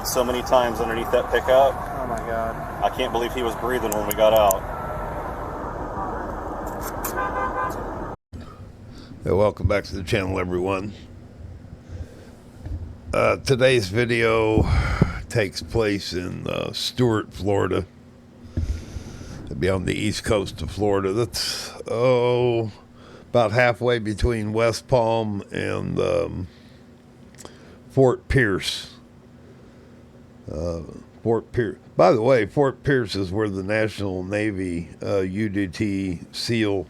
failed so many times underneath that pickup. Oh my God. I can't believe he was breathing when we got out. Hey, welcome back to the channel, everyone. Today's video takes place in Stuart, Florida. It'll be on the east coast of Florida. That's about halfway between West Palm and Fort Pierce. Fort Pierce. By the way, Fort Pierce is where the National Navy UDT SEAL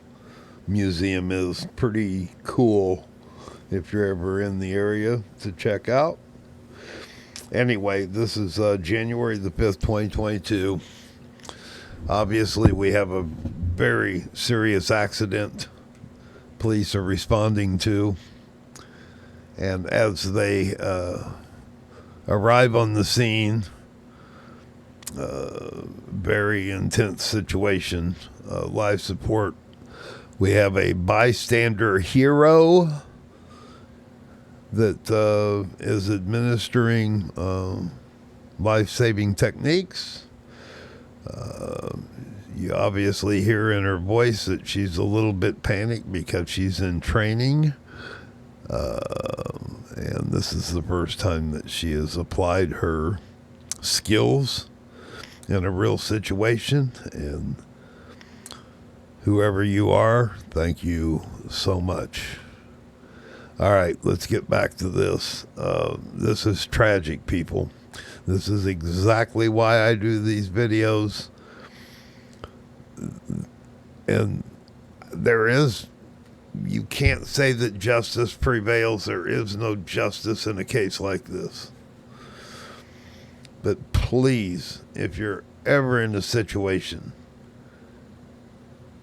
Museum is. Pretty cool if you're ever in the area to check out. Anyway, this is January the 5th, 2022. Obviously, we have a very serious accident police are responding to. And as they arrive on the scene, very intense situation, life support. We have a bystander hero that is administering life-saving techniques. You obviously hear in her voice that she's a little bit panicked because she's in training. And this is the first time that she has applied her skills in a real situation. And whoever you are, thank you so much. All right, let's get back to this. This is tragic, people. This is exactly why I do these videos. And you can't say that justice prevails. There is no justice in a case like this. But please, if you're ever in a situation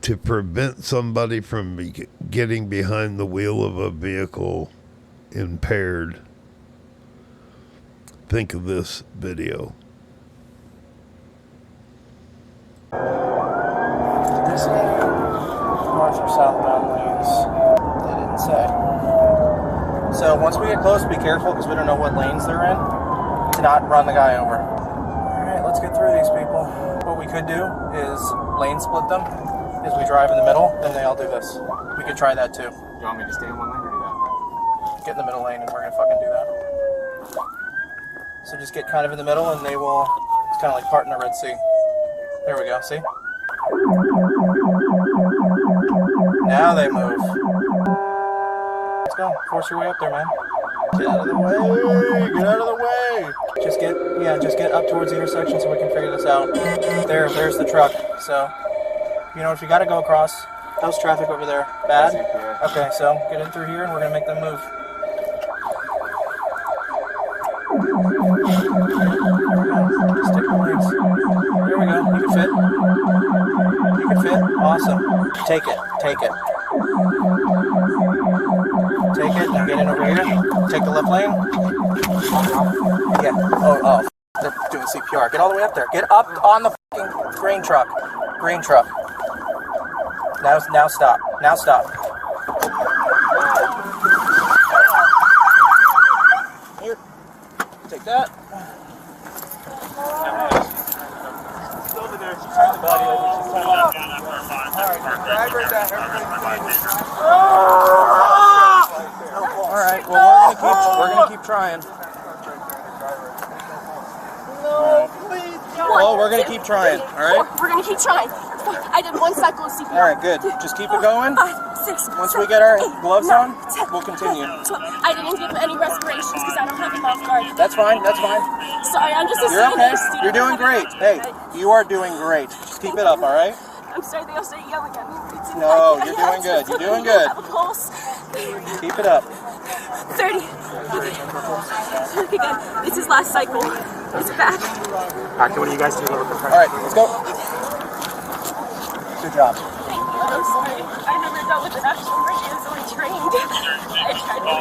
to prevent somebody from getting behind the wheel of a vehicle impaired, think of this video. This north or southbound lanes, they didn't say. So once we get close, be careful because we don't know what lanes they're in, to not run the guy over. Alright, let's get through these people. What we could do is lane split them as we drive in the middle, then they all do this. We could try that too. You want me to stay in one lane or do that? Get in the middle lane and we're gonna fucking do that. So just get kind of in the middle and they will, it's kind of like parting the Red Sea. There we go, see? Now they move. Let's go, force your way up there, man. Get out of the way, get out of the way. Just get up towards the intersection so we can figure this out. There's the truck, so. You know, if you gotta go across, how's traffic over there? Bad? Okay, so get in through here and we're gonna make them move. Stick the legs. There we go. You can fit. You can fit. Awesome. Take it. Take it. Take it. Now get in over here. Take the left lane. Yeah. Oh. They're doing CPR. Get all the way up there. Get up on the fucking grain truck. Grain truck. Now stop. Now stop. Here. Take that. She's over there. She's turning the body over. She's turning it down after our bond. Alright, drag her down. Alright, well we're gonna keep trying. No, please. Well, we're gonna keep trying, alright? We're gonna keep trying. I did one cycle of CPR. Alright, good. Just keep it going. 5, 6, Once 7, we get our 8, gloves 9, on, 10, we'll continue. 12. I didn't give any respirations because I don't have a mouth guard. That's fine, that's fine. Sorry, I'm just a You're okay. student. You're doing great. Hey, you are doing great. Just keep it up, alright? I'm sorry, they all start yelling at me. No, you're doing good. You're doing good. I have a pulse. Keep it up. 30. Okay, good. It's his last cycle. It's back. Alright, what do you guys do? Alright, let's go. Good job. Thank you. I'm sorry. I never dealt with an actual brain. I was only trained. I tried to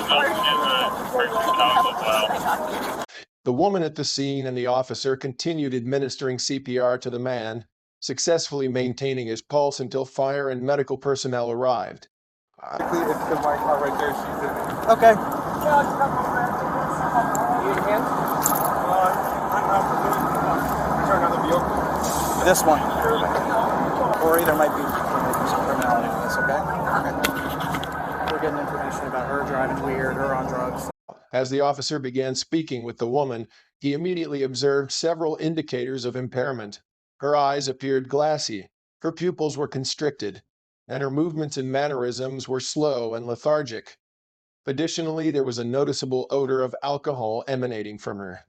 record. The woman at the scene and the officer continued administering CPR to the man, successfully maintaining his pulse until fire and medical personnel arrived. If the white car right there, she's in it. Okay. Need a hand? This one. Or there might be some criminality with this, okay? We're getting information about her driving weird, her on drugs. As the officer began speaking with the woman, he immediately observed several indicators of impairment. Her eyes appeared glassy, her pupils were constricted, and her movements and mannerisms were slow and lethargic. Additionally, there was a noticeable odor of alcohol emanating from her.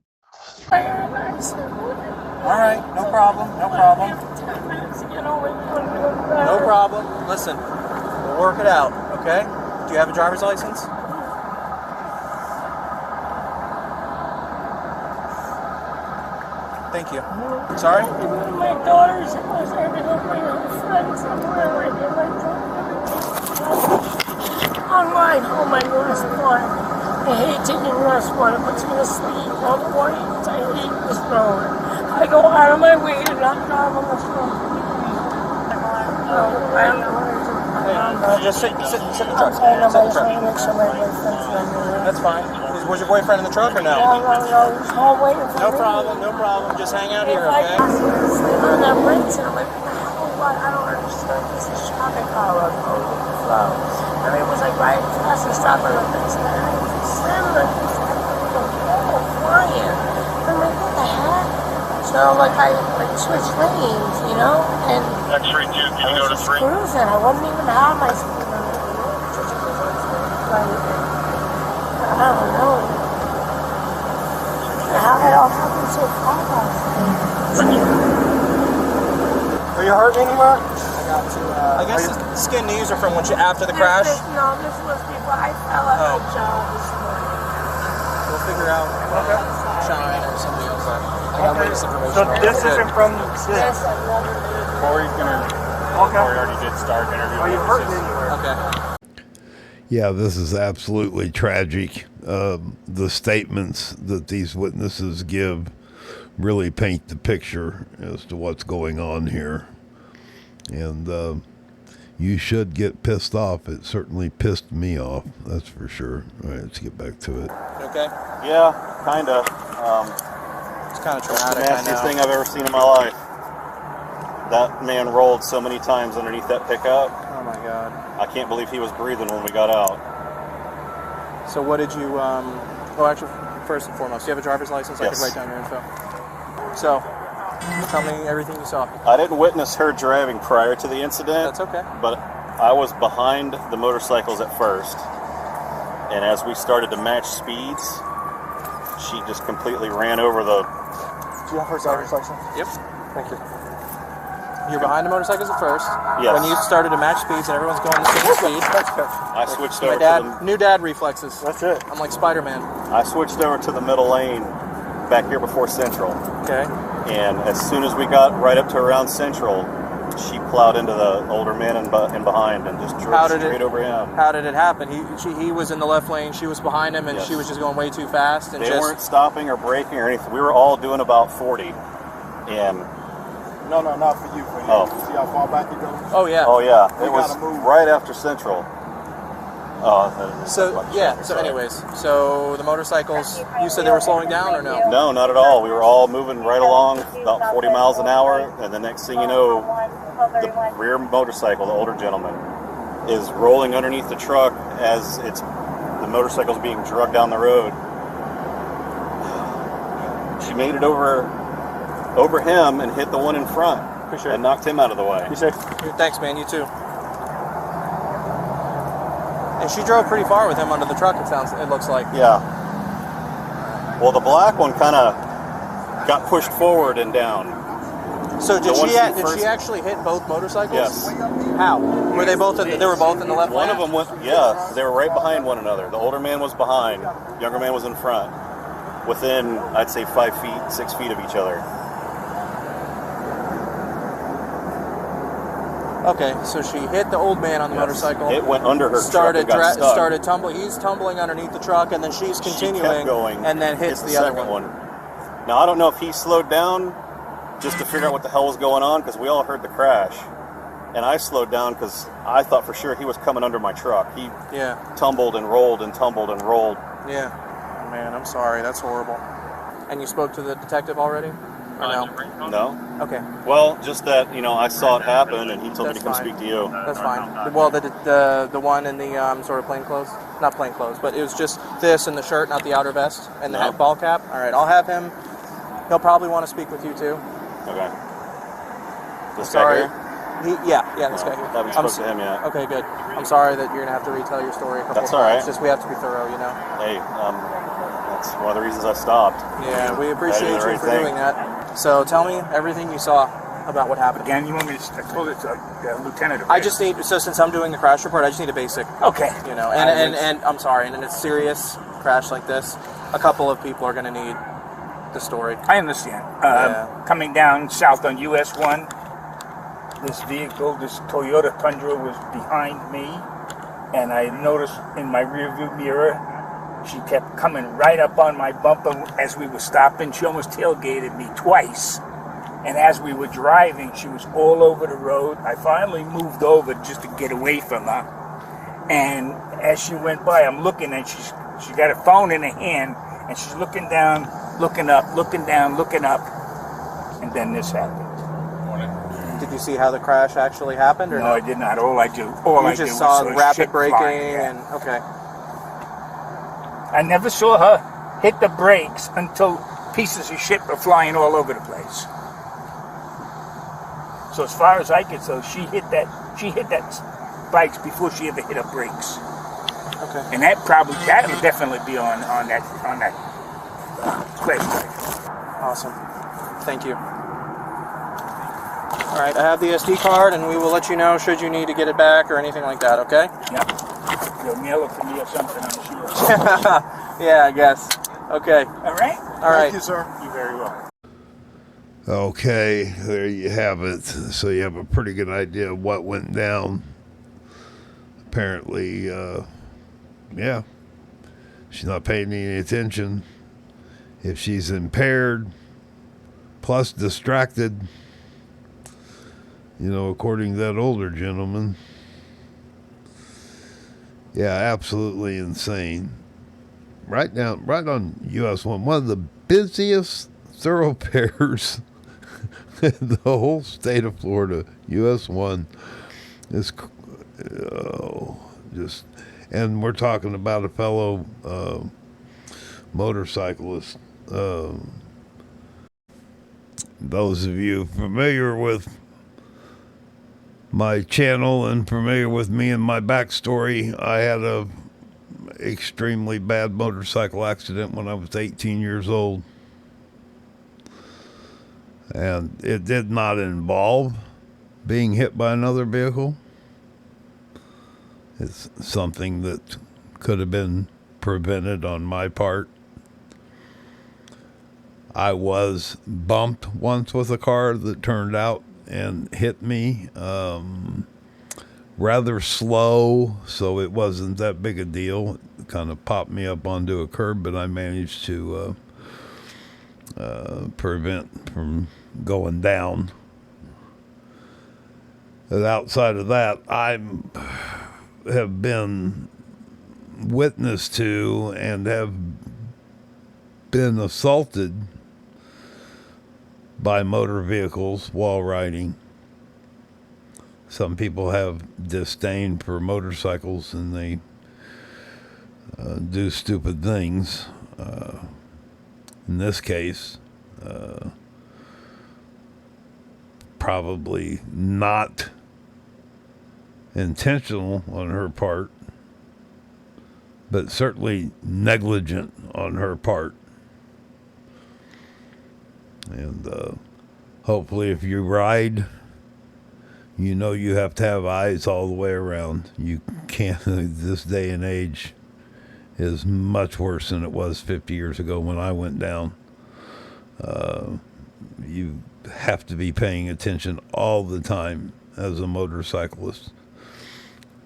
All right, no problem, no problem. No problem. Listen, we'll work it out, okay? Do you have a driver's license? Thank you. Sorry? My daughter's house. I had to go bring her friend somewhere. On ride home, I noticed one. I hate taking rush water, puts me to sleep. All the warnings, I hate this road. I go out of my way to not drive on this road. I don't know what I do. Just sit in the truck. I know, Sit in the I just want to truck. make sure my boyfriend's not here. That's fine. Was your boyfriend in the truck or no? No, he's home waiting for me. No problem, no problem. Just hang out here, okay? Sleep on that brakes, and I'm like, what? I don't understand. This is traffic power going with the flow. And it was like right fast and stopping like this. And I was slamming like this. And I'm flying. I'm like, what the heck? So like I switched lanes, you know? And X-ray 2, can you go to 3? cruising. I wasn't even have my speed limit. Just I don't know. How it all happened so fast. Are you hurt anymore? I guess the skin knees are from when after the crash. No, this was before I fell at my job this morning. We'll figure out Shine or somebody else. I got this information. So this isn't from Yes, this. I never did. Corey's gonna. Corey already did start interviewing. Are you hurting anywhere? Okay. Yeah, this is absolutely tragic. The statements that these witnesses give really paint the picture as to what's going on here. And you should get pissed off. It certainly pissed me off, that's for sure. All right, let's get back to it. Okay. Yeah, kinda. It's kind of The traumatic. I nastiest know. thing I've ever seen in my life. That man rolled so many times underneath that pickup. Oh my God. I can't believe he was breathing when we got out. So what did you? Oh, actually, first and foremost, do you have a driver's license? I Yes. could write down your info. So, tell me everything you saw. I didn't witness her driving prior to the incident. That's okay. But I was behind the motorcycles at first, and as we started to match speeds, she just completely ran over the. Do you have her driver's license? Yep. Thank you. You're behind the motorcycles at first. Yes. When you started to match speeds and everyone's going the same speed. I switched My over dad, to new dad reflexes. That's it. I'm like Spider-Man. I switched over to the middle lane back here before Central, Okay. and as soon as we got right up to around Central, she plowed into the older man and behind and just drove straight over him. How did it happen? He was in the left lane. She was behind him, and Yes. she was just going way too fast. And They just weren't stopping or braking or anything. We were all doing about 40, and No, not for you. For you. Oh. See how far back it goes? oh yeah. oh yeah, We it was gotta move. right after Central. Oh, So yeah. So sorry. anyways, so the motorcycles. You said they were slowing down or no? No, not at all. We were all moving right along about 40 miles an hour, and the next thing you know, the rear motorcycle, the older gentleman, is rolling underneath the truck as the motorcycle's being dragged down the road. She made it over him and hit the one in front Appreciate it. and knocked him out of the way. You said Thanks, man. You too. And she drove pretty far with him under the truck. It looks like. Yeah. Well, the black one kind of got pushed forward and down. So did The one she? she Did first- she actually hit both motorcycles? Yes. How? Were they both? They were both in the left One lane. of them went, yeah, they were right behind one another. The older man was behind, younger man was in front, within, I'd say, 5 feet, 6 feet of each other. Okay, so she hit the old man on the motorcycle. It went under her truck and got stuck. Started tumbling. He's tumbling underneath the truck, and then she's She continuing, kept going, and then hits the the other second one. Now, I don't know if he slowed down just to figure out what the hell was going on, because we all heard the crash. And I slowed down because I thought for sure he was coming under my truck. He Yeah, tumbled and rolled and tumbled and rolled. yeah. Oh, man, I'm sorry. That's horrible. And you spoke to the detective already? no? No. Okay, Well, just that I saw it happen, and he told me That's to come fine. speak to you. that's fine. Well, the one in the sort of plain clothes, not plain clothes, but it was just this and the shirt, not the outer vest, and the No. ball cap. All right, I'll have him. He'll probably want to speak with you too. Okay. This Sorry. guy here? This guy here. Haven't I'm spoken to him yet. Okay, good. I'm sorry that you're gonna have to retell your story a couple That's of all times. right. Just we have to be thorough, you know. Hey, that's one of the reasons I stopped. Yeah, we I appreciate did the you right for thing. doing that. So tell me everything you saw about what happened. Again, you want me to? I told it to Lieutenant. I just need, so since I'm doing the crash report, I just need a basic, Okay. you know, and I'm sorry, and it's serious crash like this, a couple of people are going to need the story. I understand. Yeah. Coming down south on US 1, this vehicle, this Toyota Tundra, was behind me, and I noticed in my rearview mirror, she kept coming right up on my bumper as we were stopping. She almost tailgated me twice. And as we were driving, she was all over the road. I finally moved over just to get away from her. And as she went by, I'm looking, and she got her phone in her hand, and she's looking down, looking up, looking down, looking up. And then this happened. Did you see how the crash actually happened, or No, I did not. All I did you just saw was rapid shit braking flying, yeah. and okay. I never saw her hit the brakes until pieces of shit were flying all over the place. So as far as I can tell, she hit that bikes before she ever hit her brakes. Okay. And that'll definitely be on that clip. Awesome. Thank you. All right, I have the SD card, and we will let you know should you need to get it back or anything like that, okay? Yep. You'll mail it to me or something, I'm sure. Yeah, I guess. Okay. All right? All right. Thank you, sir. You're very welcome. Okay, there you have it. So you have a pretty good idea of what went down. Apparently, she's not paying any attention. If she's impaired, plus distracted, according to that older gentleman, yeah, absolutely insane. Right on US 1, one of the busiest thoroughfares in the whole state of Florida, US 1 is and we're talking about a fellow motorcyclist. Those of you familiar with my channel and familiar with me and my backstory, I had a extremely bad motorcycle accident when I was 18 years old. And it did not involve being hit by another vehicle. It's something that could have been prevented on my part. I was bumped once with a car that turned out and hit me rather slow, so it wasn't that big a deal. It kind of popped me up onto a curb, but I managed to prevent from going down. And outside of that, I have been witness to and have been assaulted by motor vehicles while riding. Some people have disdain for motorcycles and they do stupid things. In this case, probably not intentional on her part, but certainly negligent on her part. And hopefully if you ride, you have to have eyes all the way around. You can't, this day and age is much worse than it was 50 years ago when I went down. You have to be paying attention all the time as a motorcyclist,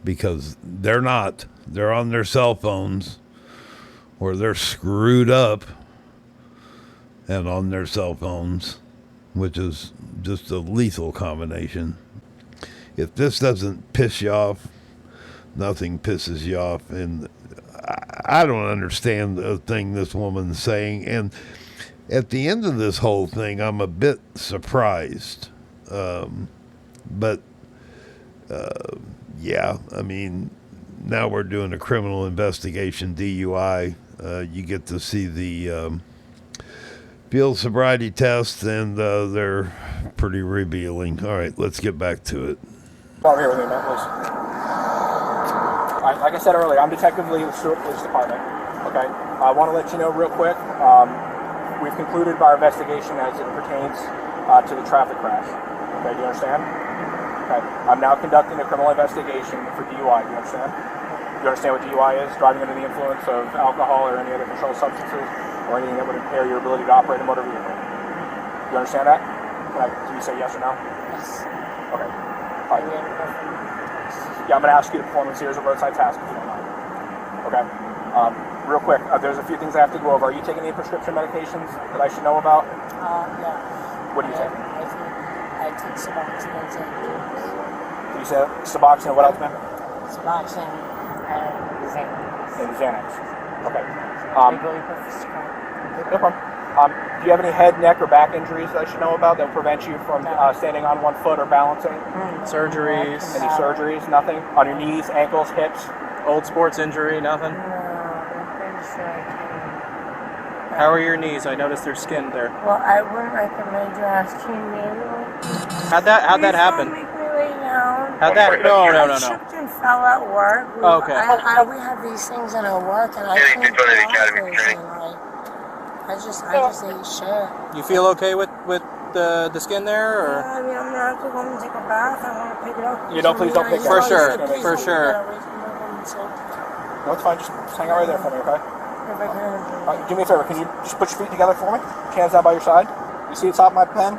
because they're on their cell phones, or they're screwed up and on their cell phones, which is just a lethal combination. If this doesn't piss you off, nothing pisses you off. And I don't understand the thing this woman's saying. And At the end of this whole thing, I'm a bit surprised. But, yeah, I mean, now we're doing a criminal investigation, DUI. You get to see the field sobriety test, and they're pretty revealing. All right, let's get back to it. Come over here with me, man, please. All right, like I said earlier, I'm Detective Lee with Stewart Police Department. Okay, I want to let you know real quick, we've concluded our investigation as it pertains to the traffic crash. Okay, do you understand? Okay, I'm now conducting a criminal investigation for DUI. Do you understand? Do you understand what DUI is? Driving under the influence of alcohol or any other controlled substances or anything that would impair your ability to operate a motor vehicle. Do you understand that? Can you say yes or no? Yes. Okay. All right. Yeah, I'm going to ask you to perform a series of roadside tasks if you don't mind. Okay. Real quick, there's a few things I have to go over. Are you taking any prescription medications that I should know about? Yeah. What do you take? I take Suboxone and Xanax. Did you say Suboxone and what else, man? Suboxone and Xanax. And Xanax. Okay. Legally prescribed. No problem. Do you have any head, neck, or back injuries that I should know about that will prevent you from standing on one foot or balancing? Surgeries. Any surgeries? Nothing? On your knees, ankles, hips? Old sports injury, nothing? No, I'm pretty sure I can. How are your knees? I noticed they're skinned there. Well, I wouldn't recommend you asking manually. How'd that happen? Make me lay down. How'd that? No. I tripped and fell at work. Okay. We have these things in our work, and I can't do anything. I just ate shit. You feel okay with the skin there, or? Yeah, I mean, I'm gonna have to go home and take a bath. I want to pick it up. You don't, please don't pick it up. For sure. No, it's fine. Just hang out right there for me, okay? If I can. Do me a favor. Can you just put your feet together for me? Hands down by your side. You see the top of my pen?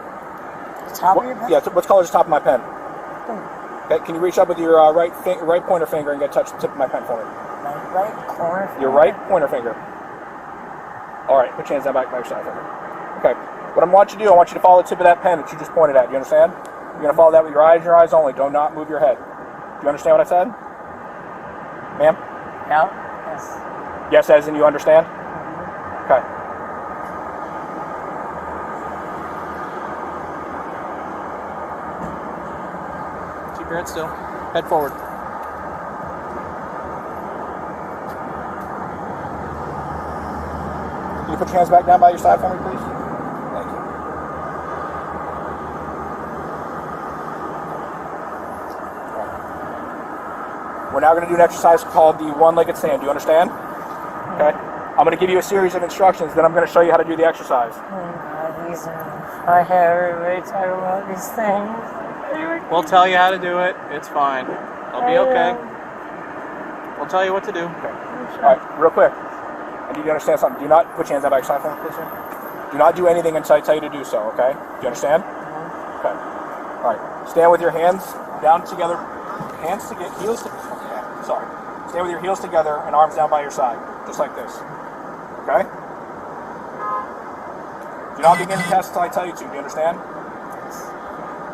The top of your pen? Yeah. What color is the top of my pen? Okay. Can you reach up with your right pointer finger and touch the tip of my pen for me? My right corner finger? Your right pointer finger. All right, put your hands down back by your side. Okay. What I want you to do, I want you to follow the tip of that pen that you just pointed at. You understand? You're going to follow that with your eyes only. Do not move your head. Do you understand what I said? Ma'am? Yeah. Yes. Yes, as in you understand? Okay. Keep your head still. Head forward. Can you put your hands back down by your side for me, please? Thank you. We're now going to do an exercise called the one-legged stand. Do you understand? Okay. I'm going to give you a series of instructions, then I'm going to show you how to do the exercise. I have everybody talk about these things. We'll tell you how to do it. It's fine. I'll be okay. We'll tell you what to do. Okay. All right, real quick. I need you to understand something. Do not put your hands on back side for me, please, sir. Do not do anything until I tell you to do so, okay? Do you understand? Okay. All right. Stand with your hands down together. Hands together. Heels together. Sorry. Stand with your heels together and arms down by your side. Just like this. Okay? Do not begin the test until I tell you to. Do you understand?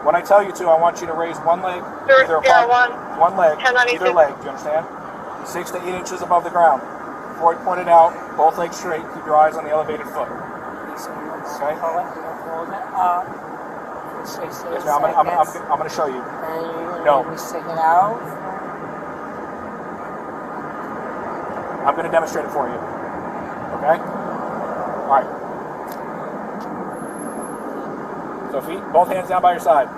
When I tell you to, I want you to raise one leg. One leg. Either leg. Do you understand? 6 to 8 inches above the ground. Before I point it out, both legs straight, keep your eyes on the elevated foot. Okay? Hold it up. Yes, now I'm going to show you. No. Stick it out. I'm going to demonstrate it for you. Okay? Alright. So feet, both hands down by your side.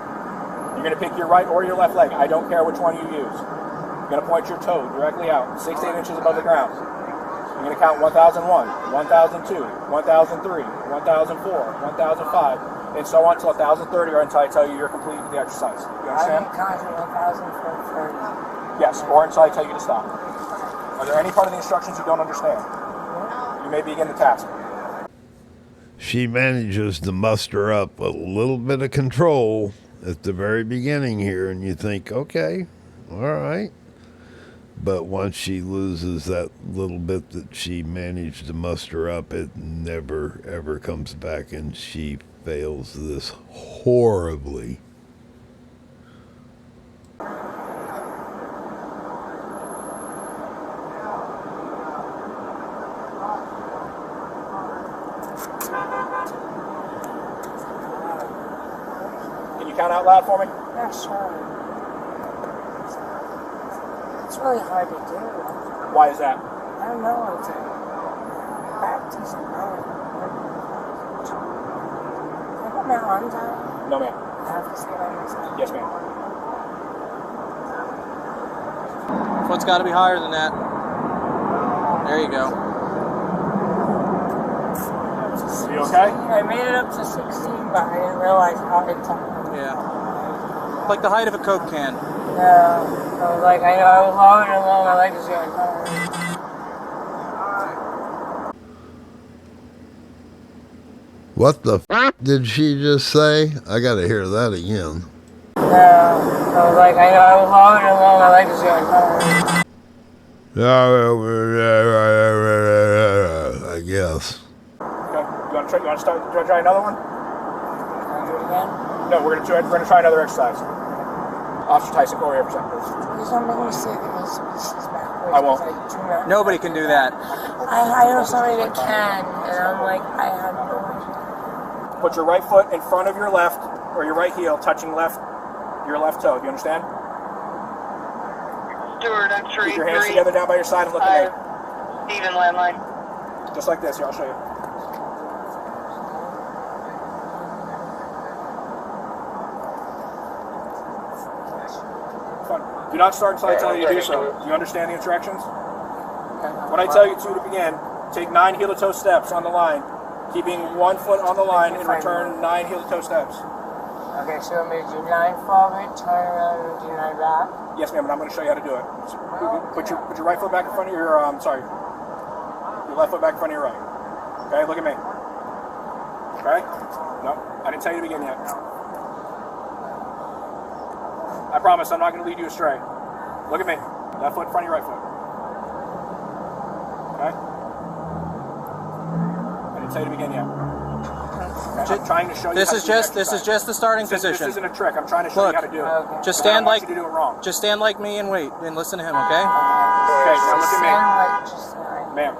You're going to pick your right or your left leg. I don't care which one you use. You're going to point your toe directly out, 6 to 8 inches above the ground. You're going to count 1001, 1002, 1003, 1004, 1005, and so on until 1030 or until I tell you you're complete with the exercise. You understand? I counted 1030. Yes, or until I tell you to stop. Are there any part of the instructions you don't understand? You may begin the task. She manages to muster up a little bit of control at the very beginning here, and you think, okay, all right. But once she loses that little bit that she managed to muster up, it never, ever comes back, and she fails this horribly. you count out loud for me? Yeah, sure. It's really hard to do. Why is that? I don't know. It's like practice and all. Can I put my arms out? No, ma'am. I have to say by myself. Yes, ma'am. Foot's got to be higher than that. There you go. You okay? I made it up to 16, but I didn't realize how it's Yeah. Like the height of a Coke can. Yeah. I was like, I know I was longer and longer, my legs was going hard. What the f did she just say? I gotta hear that again. Yeah. I was like, I know I was longer and longer, my legs was going hard. I guess. Okay. You want to try another one? Can I do it again? No, we're gonna try another exercise. Officer Tyson, go over here for a second, please. Please don't make me say these pieces backwards. I won't. I do not. Nobody can do that. I know somebody that can, and I'm like, I have no idea. Put your right foot in front of your left, or your right heel, touching your left toe. Do you understand? Stewart, entry Keep your hands 3. together down by your side and look at me. Steven, landline. Just like this. Here, I'll show you. Fun. Do not start until I tell you to do so. Do you understand the instructions? When I tell you to begin, take 9 heel-to-toe steps on the line, keeping 1 foot on the line and return 9 heel-to-toe steps. Okay, so I'm going to do 9 forward, turn around, and do 9 back. Yes, ma'am, and I'm going to show you how to do it. So, put your right foot back in front of your, your left foot back in front of your right. Okay, look at me. Okay? No, I didn't tell you to begin yet. I promise I'm not going to lead you astray. Look at me. Left foot in front of your right foot. Okay? I didn't tell you to begin yet. Okay, I'm trying to show you This how is to do just this is just the starting position. This isn't a trick. I'm trying to show Look, you how to do it. Okay. Just But I don't stand want like you to do it wrong. just stand like me and wait and listen to him, okay? Okay, now look at me. Just Ma'am.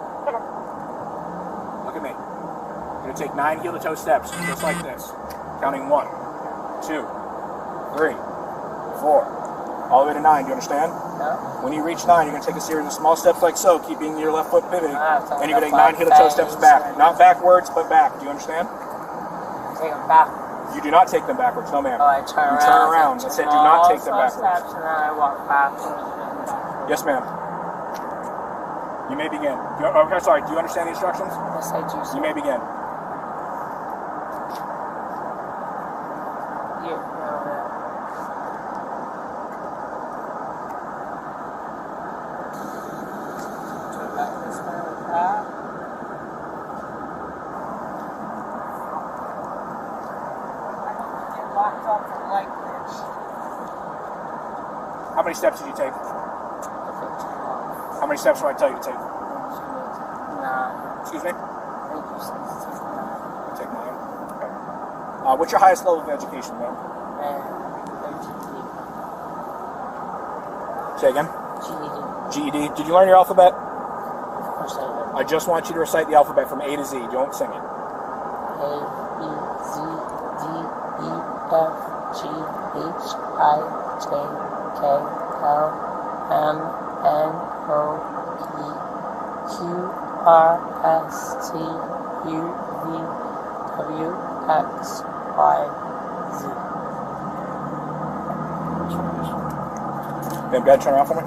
Look at me. You're going to take 9 heel-to-toe steps, just like this. Counting 1, 2, 3, 4, all the way to 9. Do you understand? No. When you reach 9, you're going to take a series of small steps like so, keeping your left foot pivoting. And you're going to take 9 heel-to-toe steps back. Not backwards, but back. Do you understand? Take them back. You do not take them backwards. No, ma'am. Oh, I turn around. You turn around. I said do not take them backwards. Steps, and then I walk backwards. Yes, ma'am. You may begin. Okay, sorry. Do you understand the instructions? Yes, I do. You may begin. How many steps did you take? How many steps do I tell you to take? 9. Excuse me? Thank you, You take 9. Okay. What's your highest level of education, ma'am? Say again? GED. Did you learn your alphabet? Of course I did. I just want you to recite the alphabet from A to Z. Don't sing it. A, B, Z, D, E, F, G, H, I, J, K, L, M, N, O, P, Q, R, S, T, U, V, W, X, Y, Z. Ma'am, go ahead, turn around for me.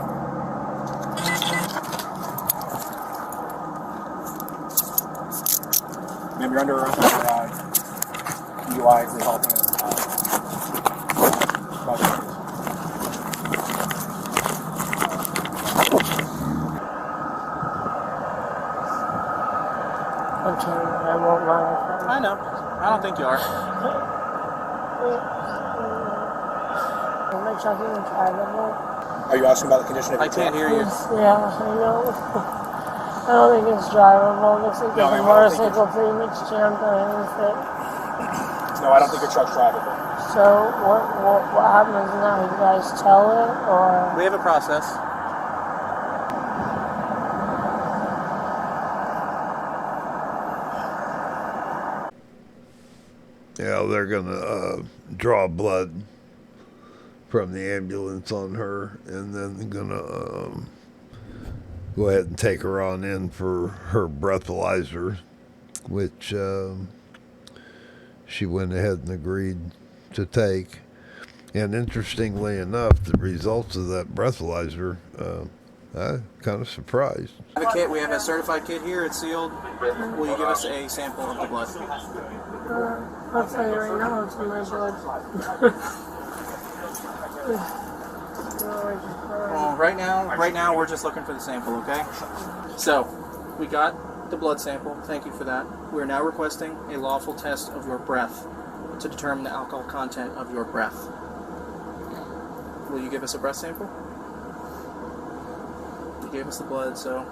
Ma'am, you're under arrest for DUI for helping us. Okay, I won't lie. I know. I don't think you are. Am I talking drivable? Are you asking about the condition of your I can't hear you. Yeah, I know. I don't think it's drivable. It looks like No, there's a I don't motorcycle pretty much jammed underneath it. No, I don't think your truck's drivable. So what happens now? You guys tell it, or We have a process. Yeah, they're going to draw blood from the ambulance on her, and then they're going to go ahead and take her on in for her breathalyzer, which she went ahead and agreed to take. And interestingly enough, the results of that breathalyzer, I'm kind of surprised. We have a kit. We have a certified kit here. It's sealed. Will you give us a sample of the blood? I'll tell you right now, it's in my blood. Well, right now, we're just looking for the sample, okay? So, we got the blood sample. Thank you for that. We're now requesting a lawful test of your breath to determine the alcohol content of your breath. Will you give us a breath sample? You gave us the blood, so...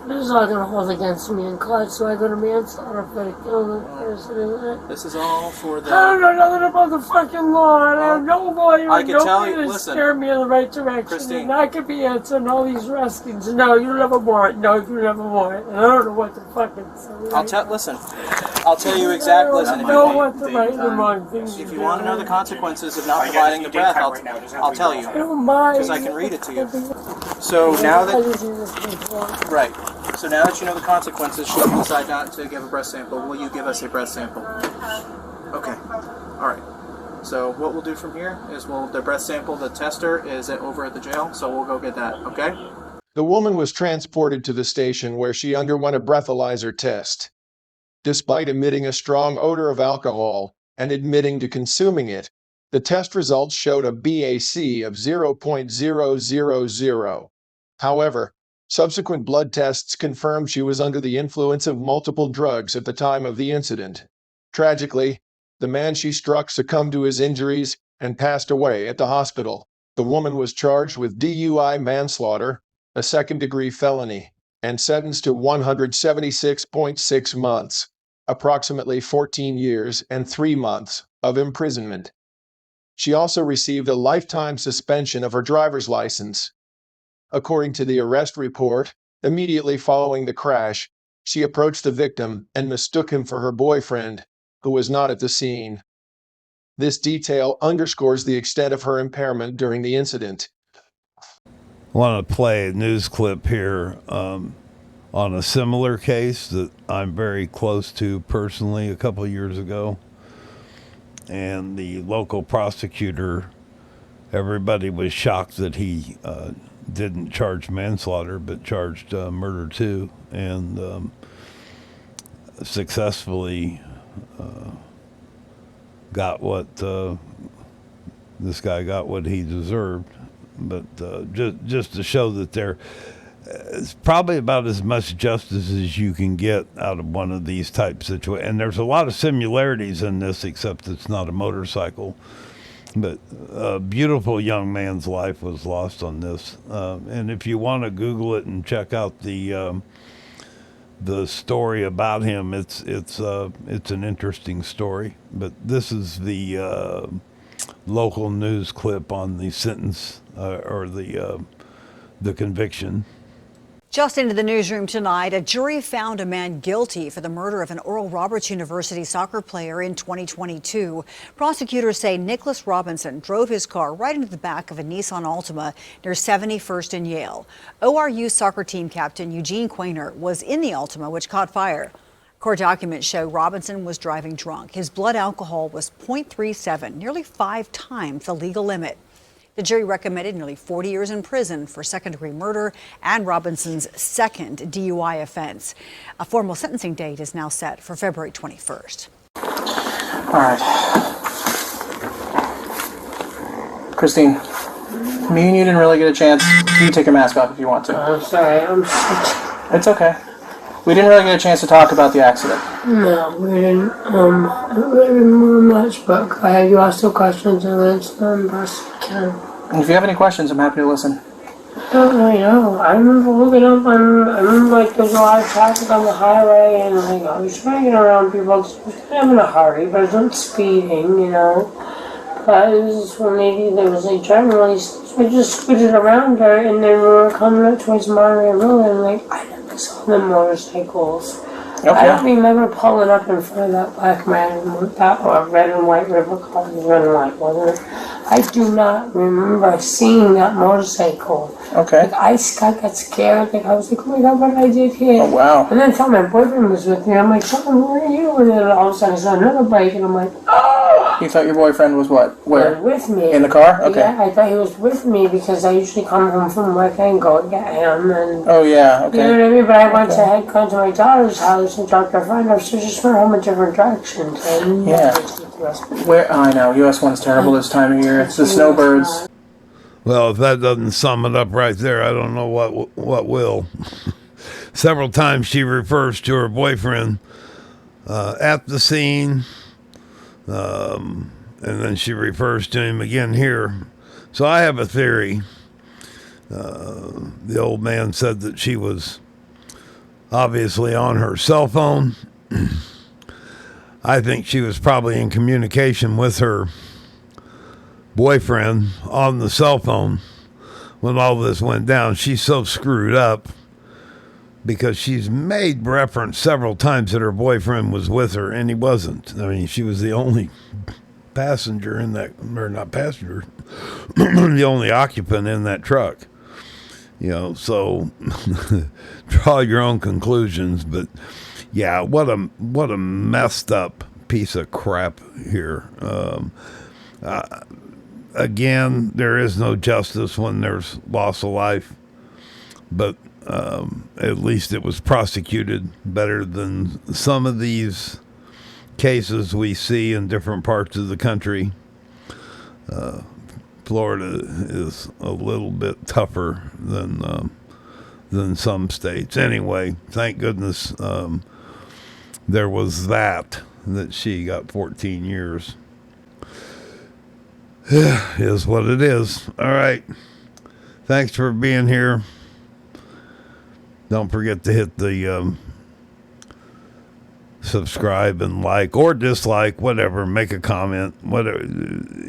This is all going to hold against me in court, so I go to manslaughter if I kill the person, isn't it? This is all for the... I don't know nothing about the fucking law, and I have no lawyer, I can tell you, to listen, steer me in the right direction, Christine. and I could be answering all these questions. No, you don't have a warrant. No, you don't have a warrant. And I don't know what to fucking say. Listen, I'll tell you exactly. Listen, I don't know what the right and the wrong things if you want to know the consequences of not providing the breath, I'll tell you. I don't mind. Because I can read it to you. So now that... Right. So now that you know the consequences, should you decide not to give a breath sample, will you give us a breath sample? Okay. Alright. So what we'll do from here is the breath sample, the tester is over at the jail, so we'll go get that, okay? The woman was transported to the station where she underwent a breathalyzer test. Despite emitting a strong odor of alcohol and admitting to consuming it, the test results showed a BAC of 0.000. However, subsequent blood tests confirmed she was under the influence of multiple drugs at the time of the incident. Tragically, the man she struck succumbed to his injuries and passed away at the hospital. The woman was charged with DUI manslaughter, a second-degree felony, and sentenced to 176.6 months, approximately 14 years and 3 months, of imprisonment. She also received a lifetime suspension of her driver's license. According to the arrest report, immediately following the crash, she approached the victim and mistook him for her boyfriend, who was not at the scene. This detail underscores the extent of her impairment during the incident. I want to play a news clip here on a similar case that I'm very close to personally a couple of years ago. And the local prosecutor, everybody was shocked that he didn't charge manslaughter, but charged murder too, and successfully got what this guy got what he deserved. But just to show that it's probably about as much justice as you can get out of one of these type situations. And there's a lot of similarities in this, except it's not a motorcycle. But a beautiful young man's life was lost on this. And if you want to Google it and check out the story about him, it's an interesting story. But this is the local news clip on the sentence or the conviction. Just into the newsroom tonight, a jury found a man guilty for the murder of an Oral Roberts University soccer player in 2022. Prosecutors say Nicholas Robinson drove his car right into the back of a Nissan Altima near 71st and Yale. ORU soccer team captain Eugene Quainer was in the Altima, which caught fire. Court documents show Robinson was driving drunk. His blood alcohol was 0.37, nearly 5 times the legal limit. The jury recommended nearly 40 years in prison for second-degree murder and Robinson's second DUI offense. A formal sentencing date is now set for February 21st. All right. Christine, me and you didn't really get a chance. You can take your mask off if you want to. I'm sorry, I'm sick. It's okay. We didn't really get a chance to talk about the accident. No, we didn't. We didn't move much, but go ahead, you ask the questions and answer them best we can. And if you have any questions, I'm happy to listen. I don't really know. I remember looking up I remember like there was a lot of traffic on the highway and like I was driving around people. I was kind of in a hurry, but I wasn't speeding, you know. But it was this one lady that was like driving really slow. We just scooted around her and then we were coming up towards Monterey Road and like I never saw them motorcycles. I don't remember pulling up in front of that black man with that or red and white river car, red and white, wasn't it? I do not remember seeing that motorcycle. Okay. Like, I got scared. Like, I was like, oh my God, what did I do here? Oh, wow. And then I thought my boyfriend was with me. I'm like, Sean, where are you? And then all of a sudden I saw another bike, and I'm like, oh! You thought your boyfriend was what? Where? With me. In the car? Okay. Yeah, I thought he was with me because I usually come home from work and go and get him. And Oh, yeah, okay. you know what I mean? But I went to head gone to my daughter's house and dropped her friend off, so just went home in different directions. And Yeah. Where? Oh, I know. US 1's terrible this time of year. It's the snowbirds. Well, if that doesn't sum it up right there, I don't know what will. Several times she refers to her boyfriend at the scene, and then she refers to him again here. So I have a theory. The old man said that she was obviously on her cell phone. I think she was probably in communication with her boyfriend on the cell phone when all this went down. She's so screwed up because she's made reference several times that her boyfriend was with her, and he wasn't. I mean, she was the only passenger in that, or not passenger, the only occupant in that truck. You know, so draw your own conclusions. But yeah, what a messed up piece of crap here. Again, there is no justice when there's loss of life, but at least it was prosecuted better than some of these cases we see in different parts of the country. Florida is a little bit tougher than some states. Anyway, thank goodness there was that she got 14 years. Is what it is. All right. Thanks for being here. Don't forget to hit the subscribe and like or dislike, whatever. Make a comment. Whatever.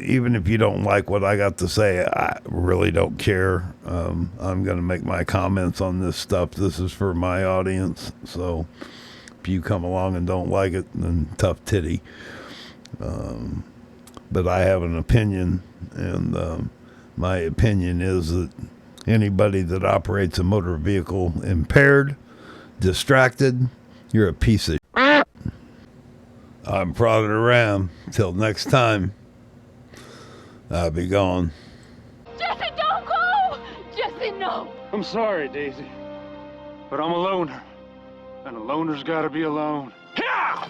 Even if you don't like what I got to say, I really don't care. I'm going to make my comments on this stuff. This is for my audience. So if you come along and don't like it, then tough titty. But I have an opinion, and my opinion is that anybody that operates a motor vehicle impaired, distracted, you're a piece of shit. I'm Frauditor Ram. Till next time, I'll be gone. Jesse, don't go! Jesse, no! I'm sorry, Daisy, but I'm a loner, and a loner's gotta be alone. Yeah!